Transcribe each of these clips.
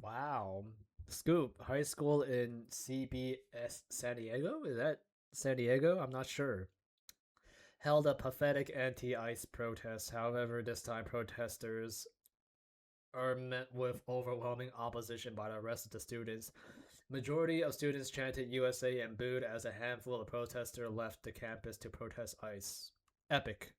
Wow. Scoop, high school in CBS San Diego? Is that San Diego? I'm not sure. Held a pathetic anti ICE protest. However, this time protesters are met with overwhelming opposition by the rest of the students. Majority of students chanted USA and booed as a handful of protesters left the campus to protest ICE. Epic.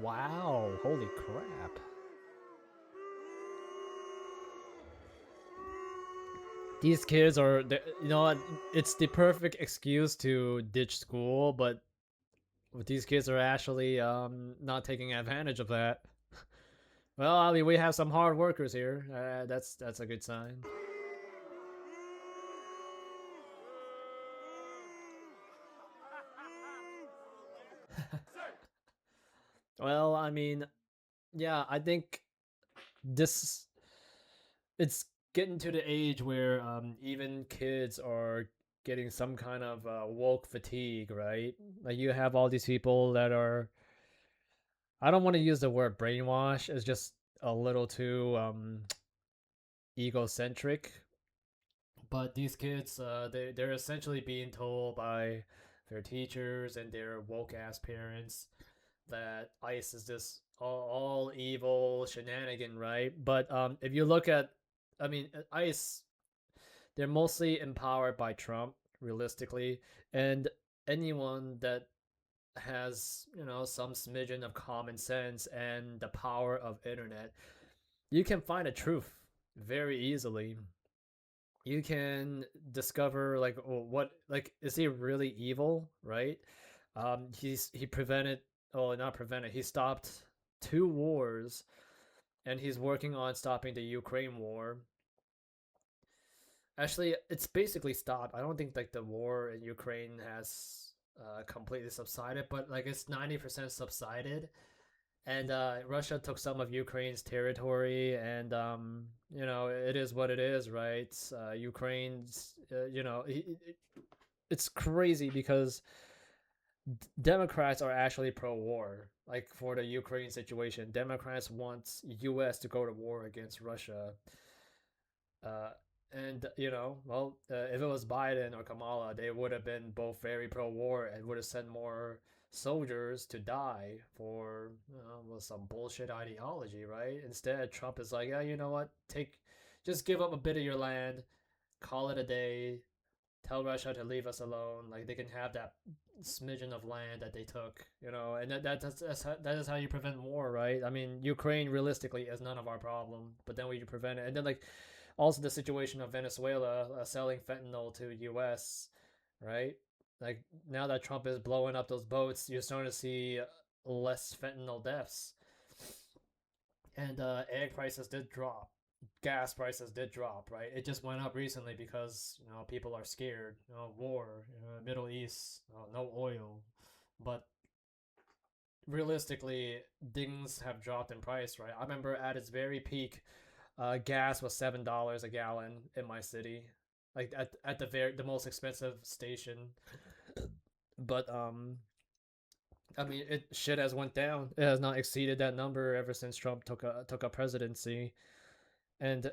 Wow, holy crap. These kids are, it's the perfect excuse to ditch school, but these kids are actually not taking advantage of that. Well, I mean, we have some hard workers here. That's a good sign. Well, I mean, yeah, I think this it's getting to the age where even kids are getting some kind of woke fatigue, right? Like you have all these people that are, I don't want to use the word brainwash. It's just a little too egocentric. But these kids, they're essentially being told by their teachers and their woke ass parents that ICE is this all evil shenanigan, right? But if you look at, I mean, ICE, they're mostly empowered by Trump, realistically, and anyone that has some smidgen of common sense and the power of internet, you can find a truth very easily. You can discover like, what, like, is he really evil, right? He prevented, oh, not prevented, he stopped two wars, and he's working on stopping the Ukraine war. Actually, it's basically stopped. I don't think like the war in Ukraine has completely subsided, but like it's 90% subsided. And Russia took some of Ukraine's territory, and it is what it is, right? Ukraine's, it's crazy because Democrats are actually pro-war. Like for the Ukraine situation, Democrats want U.S. to go to war against Russia. Uh, and well, if it was Biden or Kamala, they would have been both very pro-war and would have sent more soldiers to die for some bullshit ideology, right? Instead, Trump is like, yeah, you know what? Just give up a bit of your land, call it a day, tell Russia to leave us alone. Like they can have that smidgen of land that they took, and that is how you prevent war, right? I mean, Ukraine realistically is none of our problem, but then we prevent it, and then like also the situation of Venezuela selling fentanyl to U.S., right? Like now that Trump is blowing up those boats, you're starting to see less fentanyl deaths, and egg prices did drop, gas prices did drop, right? It just went up recently because people are scared, war, Middle East, no oil, but realistically, things have dropped in price, right? I remember at its very peak, gas was $7 a gallon in my city, like at the most expensive station. But I mean, it shit has went down. It has not exceeded that number ever since Trump took a presidency. And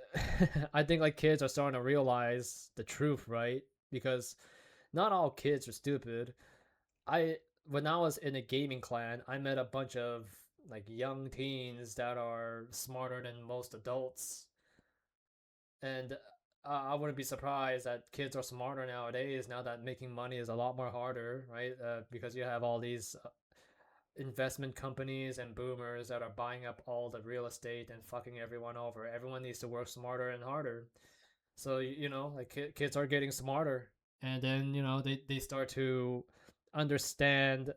I think like kids are starting to realize the truth, right? Because not all kids are stupid. I When I was in a gaming clan, I met a bunch of like young teens that are smarter than most adults, and I wouldn't be surprised that kids are smarter nowadays. Now that making money is a lot more harder, right? Because you have all these investment companies and boomers that are buying up all the real estate and fucking everyone over. Everyone needs to work smarter and harder. So like kids are getting smarter, and then they start to understand,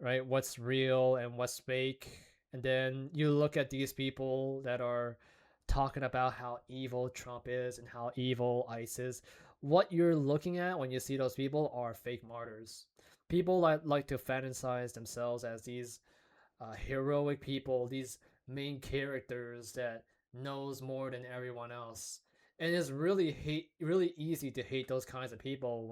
right, what's real and what's fake. And then you look at these people that are talking about how evil Trump is and how evil ICE is. What you're looking at when you see those people are fake martyrs. People like to fantasize themselves as these heroic people, these main characters that knows more than everyone else. And it's really easy to hate those kinds of people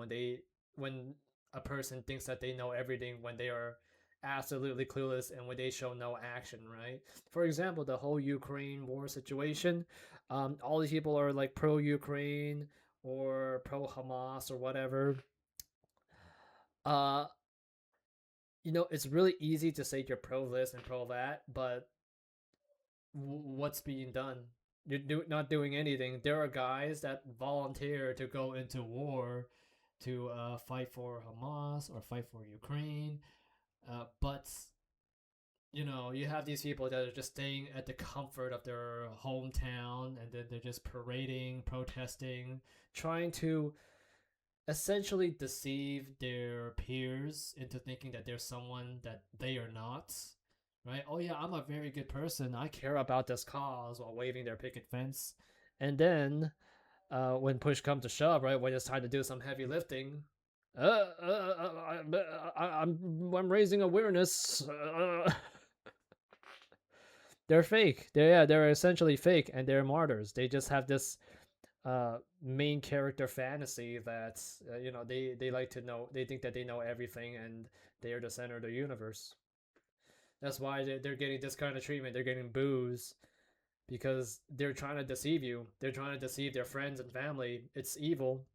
when a person thinks that they know everything when they are absolutely clueless and when they show no action, right? For example, the whole Ukraine war situation, all these people are like pro Ukraine or pro Hamas or whatever. Uh, it's really easy to say you're pro this and pro that, but what's being done? You're not doing anything. There are guys that volunteer to go into war to fight for Hamas or fight for Ukraine, but you have these people that are just staying at the comfort of their hometown and then they're just parading, protesting, trying to essentially deceive their peers into thinking that there's someone that they are not. Right? Oh, yeah, I'm a very good person. I care about this cause while waving their picket fence. And then when push comes to shove, right, when it's time to do some heavy lifting, I'm raising awareness. They're fake. They're essentially fake, and they're martyrs. They just have this main character fantasy that they like to know. They think that they know everything, and they are the center of the universe. That's why they're getting this kind of treatment. They're getting booze because they're trying to deceive you. They're trying to deceive their friends and family. It's evil.